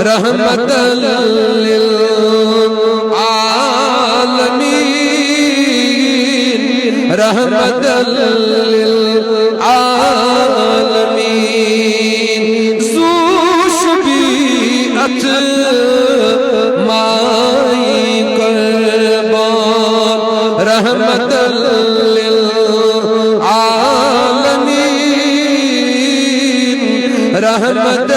رحمت للعالمین رحمت للعالمین ذو شفیعت مائی قربان رحمت للعالمین رحمت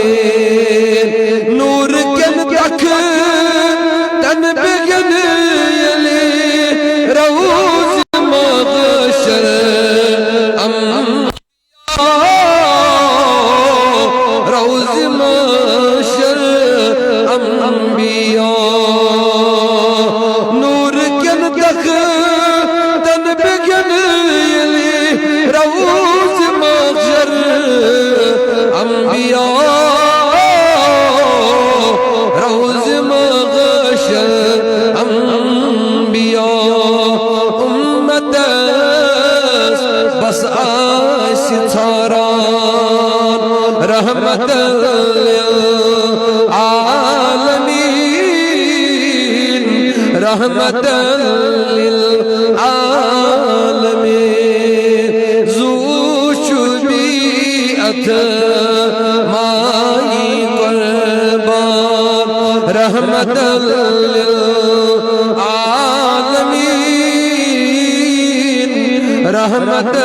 للعالمین نور کن تک تن بگن یلی روز مغشر روز مغشر انبیاء نور کن تک تن بگن یلی روز مغشر انبیاء روز مغشر انبیاء امت بس آس تھاران رحمت للعالمین رحمت للعالمین ذو شفیعت مائی قربان رحمت للعالمین رحمت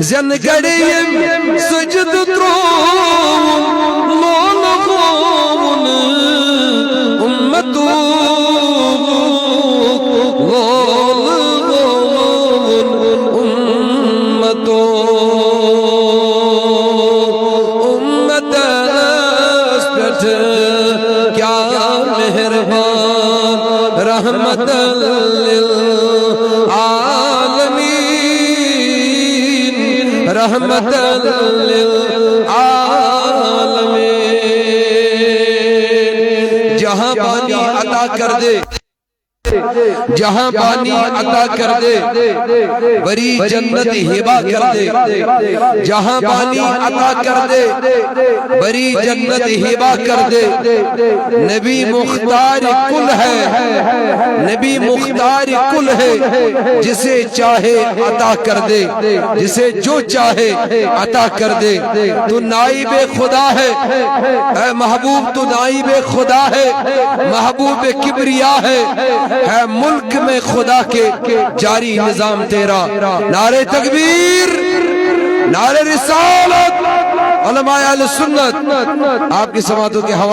زن گڑیم سجد ترون مول غون امتو غول غون امتو امت اسپٹ کیا مہربان رحمت للعالمین رحمت للعالمین جہاں پانی عطا کر دے جہاں پانی عطا کر دے بری جنت ہبا کر دے جہاں پانی عطا کر دے بری جنت ہبا کر دے نبی مختار کل ہے نبی مختار کل ہے جسے چاہے عطا کر دے جسے جو چاہے عطا کر دے تو نائب خدا ہے اے محبوب تو نائب خدا ہے محبوب کبریا ہے ملک میں خدا کے جاری نظام تیرا نعرہ تکبیر نعرہ رسالت علماء اہل سنت آپ کی سماعتوں کے حوالے